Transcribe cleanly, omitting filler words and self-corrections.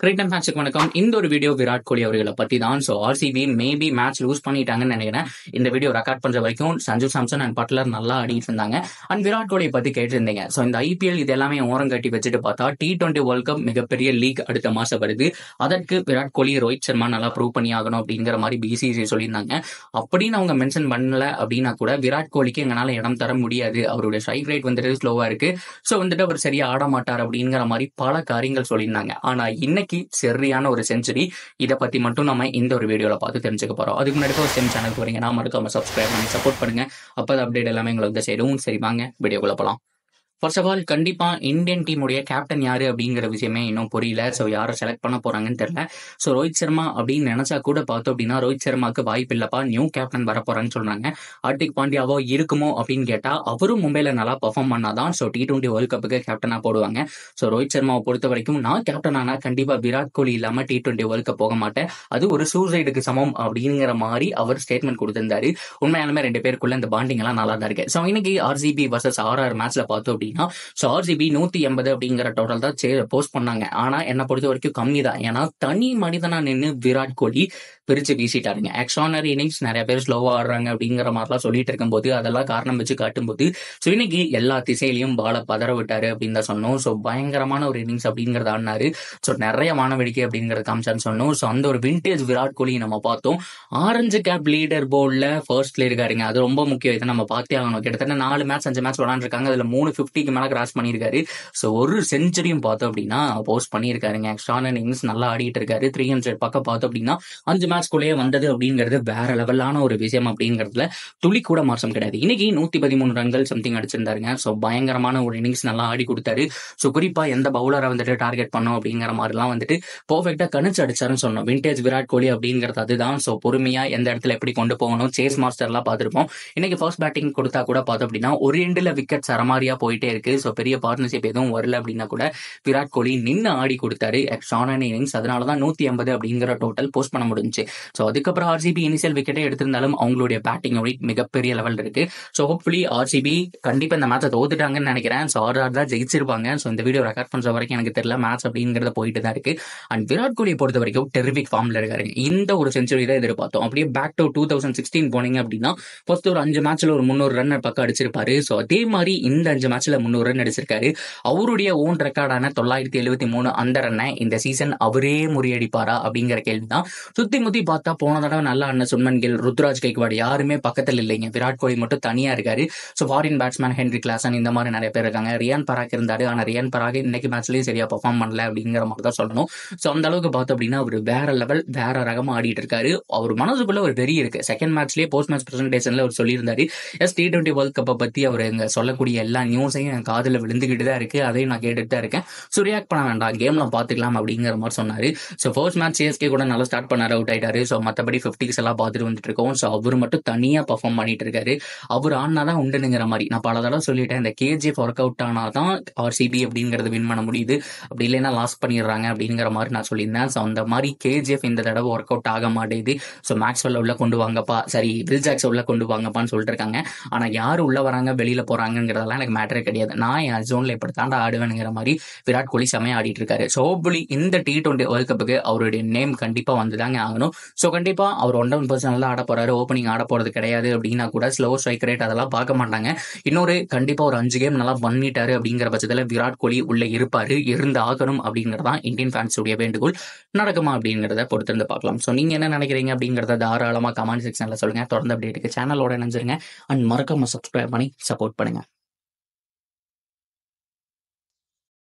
Cricket மேட்சுக்கு வணக்கம். இந்த ஒரு வீடியோ விராட் கோலி அவர்களை பத்தி தான். So RCB maybe match lose பண்ணிட்டாங்கன்னு நினைக்கிறேன். இந்த வீடியோ ரெக்கார்ட் பண்ற வரைக்கும் சஞ்சு சாம்சன் அண்ட் பட்லர் நல்லா ஆடிட்டு இருந்தாங்க. அண்ட் விராட் கோலியை பத்தி கேட்டிருந்தீங்க. ஸோ இந்த ஐபிஎல் இது எல்லாமே ஓரம் கட்டி வச்சுட்டு பார்த்தா T20 வேர்ல்ட் கப் மிகப்பெரிய லீக் அடுத்த மாசம் வருது. அதற்கு விராட் கோலி, ரோஹித் சர்மா நல்லா ப்ரூவ் பண்ணி ஆகணும் அப்படிங்கிற மாதிரி பிசிசி சொல்லியிருந்தாங்க. அப்படின்னு அவங்க மென்ஷன் பண்ணல அப்படின்னா கூட விராட் கோலிக்கு எங்களால இடம் தர முடியாது, அவருடைய ஸ்ட்ரைக் ரேட் வந்துட்டு ஸ்லோவா இருக்கு, ஸோ வந்துட்டு அவர் சரியா ஆட மாட்டார் அப்படிங்கிற மாதிரி பல காரியங்கள் சொல்லியிருந்தாங்க. ஆனா இன்னைக்கு சரியான ஒரு செஞ்சுரி. இதை பத்தி மட்டும் நம்ம இந்த ஒரு வீடியோல பார்த்து தெரிஞ்சுக்க போறோம். அதுக்கு முன்னாடி ஒரு சேனலுக்கு வரீங்க, நான் மறக்காம சப்ஸ்கிரைப் பண்ணி சப்போர்ட் பண்ணுங்க. அப்போ அப்டேட் எல்லாமே உங்களுக்கு சேரும். சரி வாங்க வீடியோக்குள்ள போலாம். ஃபர்ஸ்ட் ஆஃப் ஆல், கண்டிப்பா இந்தியன் டீமுடைய கேப்டன் யாரு அப்படிங்கிற விஷயமே இன்னும் புரியல. ஸோ யாரை செலக்ட் பண்ண போறாங்கன்னு தெரியல. ஸோ ரோஹித் சர்மா அப்படின்னு நினைச்சா கூட பார்த்தோம் அப்படின்னா ரோஹித் சர்மாக்கு வாய்ப்பு இல்லப்பா, நியூ கேப்டன் வர போறான்னு சொல்றாங்க. ஹார்திக் பாண்டியாவோ இருக்குமோ அப்படின்னு கேட்டா அவரும் மும்பைல நல்லா பெர்ஃபார்ம் பண்ணாதான் ஸோ T20 வேர்ல்ட் கப்புக்கு கேப்டனா போடுவாங்க. ஸோ ரோஹித் சர்மாவை பொறுத்த வரைக்கும் நான் கேப்டன் ஆனா கண்டிப்பா விராட் கோலி இல்லாம T20 வேர்ல்ட் கப் போக மாட்டேன், அது ஒரு சூசைடுக்கு சமம் அப்படிங்கிற மாதிரி அவர் ஸ்டேட்மெண்ட் கொடுத்திருந்தாரு. உண்மையாலுமே ரெண்டு பேருக்குள்ள இந்த பாண்டிங் எல்லாம் நல்லா தான் இருக்கு. ஸோ இன்னைக்கு ஆர்சிபி வர்சஸ் RR மேட்ச்ல பார்த்தோம் அப்படின்னா ஸோ ஆர்சிபி 180 அப்படிங்கிற டோட்டல் தான் போஸ்ட் பண்ணாங்க. ஆனா என்ன பொறுத்த வரைக்கும் கம்மி தான். ஏன்னா தனி மனிதனா நின்று விராட் கோலி பிரிச்சு வீசிட்டாருங்க. எக்ஸ்ட்ரானரி இன்னிங்ஸ் நிறைய பேர் ஸ்லோவா ஆடுறாங்க அப்படிங்கிற மாதிரிலாம் சொல்லிட்டு இருக்கும்போது அதெல்லாம் காரணம் வச்சு காட்டும்போது ஸோ இன்னைக்கு எல்லா திசையிலையும் பாலை பதற விட்டாரு அப்படின்னு தான் சொன்னோம். ஸோ பயங்கரமான ஒரு இன்னிங்ஸ் அப்படிங்கறத ஆடினாரு. ஸோ நிறைய வானவேடிக்கை அப்படிங்கறத காமிச்சான்னு சொன்னோம். ஸோ அந்த ஒரு விண்டேஜ் விராட் கோலி நம்ம பார்த்தோம். ஆரஞ்சு கேப் லீடர் போர்ட்ல ஃபர்ஸ்ட்ல இருக்காருங்க. அது ரொம்ப முக்கியம். இதை நம்ம பார்த்தே ஆகணும். கிட்டத்தட்ட 4 மேட்ச் 5 மேட்ச் விளாண்டுருக்காங்க. அதுல 350க்கு மேல கிராஸ் பண்ணியிருக்காரு. ஸோ ஒரு செஞ்சுரியும் பார்த்தோம் அப்படின்னா போஸ்ட் பண்ணியிருக்காருங்க. எக்ஸ்ட்ரானரி இன்னிங்ஸ் நல்லா ஆடிட்டு இருக்காரு. 300 பக்கம் பார்த்தோம் அப்படின்னா 5 மேட்ச்குள்ளேயே வந்தது அப்படிங்கிறது வேற லெவலான ஒரு விஷயம் அப்படிங்கிறதுல துளி கூட மாற்றம் கிடையாது. இன்னைக்கு 113 ரன்கள் சம்திங் அடிச்சிருந்தாருங்க. ஸோ பயங்கரமான ஒரு இன்னிங்ஸ் நல்லா ஆடி கொடுத்தாரு. ஸோ குறிப்பா எந்த பவுலரை வந்துட்டு டார்கெட் பண்ணோம் அப்படிங்கிற மாதிரிலாம் வந்துட்டு பர்ஃபெக்டா கணிச்சு அடிச்சாருன்னு சொன்னோம். விண்டேஜ் விராட் கோலி அப்படிங்கிறது அதுதான். ஸோ பொறுமையா எந்த இடத்துல எப்படி கொண்டு போகணும், சேஸ் மாஸ்டர்லாம் பார்த்துருப்போம். இன்னைக்கு ஃபர்ஸ்ட் பேட்டிங் கொடுத்தா கூட பார்த்தோம் அப்படின்னா ஒரு எண்டுல விக்கெட் சரமாரியா போயிட்டே இருக்கு. ஸோ பெரிய பார்ட்னர்ஷிப் எதுவும் வரல அப்படின்னா கூட விராட் கோலி நின்று ஆடி கொடுத்தாரு. Extraordinary innings. அதனாலதான் 180 அப்படிங்கிற டோட்டல் போஸ்ட் பண்ண முடிஞ்சு. ஸோ அதுக்கப்புறம் ஆர்சிபி இனிஷியல் விக்கெட்டே எடுத்திருந்தாலும் அவங்களுடைய பேட்டிங் மிகப்பெரிய லெவல் இருக்கு. ஸோ ஹோப்ஃபுல்லி ஆர்சிபி கண்டிப்பா இந்த மேட்சை தோத்துட்டாங்கன்னு நினைக்கிறேன். ஸோ RR தான் ஜெயிச்சிருப்பாங்க. ஸோ இந்த வீடியோ ரெக்கார்ட் பண்ற வரைக்கும் எனக்கு தெரியல, மேட்ச் அப்படிங்கிறத போயிட்டு தான் இருக்கு. அண்ட் விராட் கோலியை பொறுத்த வரைக்கும் டெரிபிக் ஃபார்ம்ல இருக்காரு. இந்த ஒரு செஞ்சுரி தான் எதிர்பார்த்தோம். அப்படியே பேக் டு 2016 போனீங்க அப்படின்னா ஃபர்ஸ்ட் ஒரு 5 மேட்ச்ல ஒரு 300 ரன் பக்கம் அடிச்சிருப்பாரு. ஸோ அதே மாதிரி இந்த 5 மேட்ச்ல 300 ரன் அடிச்சிருக்காரு. அவருடைய ஓன் ரெக்கார்டான 973 அந்த ரன்னை இந்த சீசன் அவரே முறியடிப்பாரா அப்படிங்கிற கேள்விதான். சுத்தி முத்தி பார்த்தா போன தடவை நல்லா ஆடின சுப்மன் கில், ருத்ராஜ் கைக்வாட் யாருமே பக்கத்தில் இல்லைங்க. விராட் கோலி மட்டும் தனியா இருக்காரு. So foreign batsman Henry Klaasen இந்த மாதிரி நிறைய பேர் இருக்காங்க. ரியான் பராக் இருந்தாரு. ஆனா ரியான் பராக் இன்னைக்கு மேட்ச்லயும் சரியா பெர்ஃபார்ம் பண்ணல அப்படிங்கிற மாதிரி தான் சொல்லணும். ஸோ அந்த அளவுக்கு பார்த்தோம் அப்படின்னா அவர் வேற லெவல், வேற ரகமா ஆடிட்டு இருக்காரு. அவர் மனசுக்குள்ள ஒரு வெறி இருக்கு. செகண்ட் மேட்ச்லயே போஸ்ட் மேட்ச் பிரசன்டேஷன்ல அவர் சொல்லியிருந்தாரு, T20 வேர்ல்ட் கப்பை பத்தி அவர் இங்க சொல்லக்கூடிய எல்லா நியூஸையும் என் காதுல விழுந்துகிட்டு தான் இருக்கு, அதையும் நான் கேட்டுட்டு தான் இருக்கேன். ஸோ ரியாக்ட் பண்ண வேண்டாம், கேம்ல பாத்துக்கலாம் அப்படிங்கிற மாதிரி சொன்னாரு. ஸோ ஃபர்ஸ்ட் மேட்ச் CSK கூட நல்லா ஸ்டார்ட் பண்ணாரு, அவுட் ஆயிட்டாரு. ஸோ மற்றபடி 50s எல்லாம் பார்த்துட்டு வந்துட்டு இருக்கோம். ஸோ அவர் மட்டும் தனியா பெர்ஃபார்ம் பண்ணிட்டு இருக்காரு. அவர் ஆனாதான் உண்டுங்கிற மாதிரி நான் பல தடவை சொல்லிட்டேன். இந்த KGF ஒர்க் அவுட் ஆனாதான் ஆர்சிபி அப்படிங்கறது வின் பண்ண முடியுது, அப்படி இல்லைன்னா லாஸ் பண்ணிடுறாங்க அப்படிங்கிற மாதிரி நான் சொல்லியிருந்தேன். ஸோ அந்த மாதிரி KGF இந்த தடவை ஒர்க் அவுட் ஆக மாட்டேங்குது. ஸோ மேக்ஸ்வெல்ல உள்ள கொண்டு வாங்கப்பா, சரி வில் ஜாக்ஸ் உள்ள கொண்டு வாங்கப்பான்னு சொல்லிட்டு இருக்காங்க. ஆனா யாரு உள்ள வராங்க வெளியில போறாங்கிறதெல்லாம் எனக்கு மேட்டரே கிடையாது. நான் என் ஜோன்ல இப்படி தாண்டா ஆடுவேனுங்கிற மாதிரி விராட் கோலி செமையா ஆடிட்டு இருக்காரு. ஸோ ஹோப்ஃபுல்லி இந்த T20 வேர்ல்ட் கப்புக்கு அவருடைய நேம் கண்டிப்பா வந்துதாங்க ஆகணும். ஸோ கண்டிப்பா அவர் 100% ஆட போறாரு. ஓப்பனிங் ஆட போறது கிடையாது அப்படின்னா கூட ஸ்லோ ஸ்ட்ரைக் ரேட் அதெல்லாம் பார்க்க மாட்டாங்க. இன்னொரு கண்டிப்பா ஒரு 5 கேம் நல்லா பண்ணிட்டாரு அப்படிங்கிற பட்சத்துல விராட் கோலி உள்ள இருப்பாரு, இருந்து ஆகணும் அப்படிங்கறதான் இந்தியன் ஃபேன்ஸ் உடைய வேண்டுகோள். நடக்குமா அப்படிங்கறத பொறுத்திருந்து பார்க்கலாம். ஸோ நீங்க என்ன நினைக்கிறீங்க அப்படிங்கறத தாராளமா கமெண்ட் செக்ஷன்ல சொல்லுங்க. தொடர்ந்து அப்டேட்டுக்கு சேனலோட இணைஞ்சிருங்க. அண்ட் மறக்காம சப்ஸ்கிரைப் பண்ணி சப்போர்ட் பண்ணுங்க.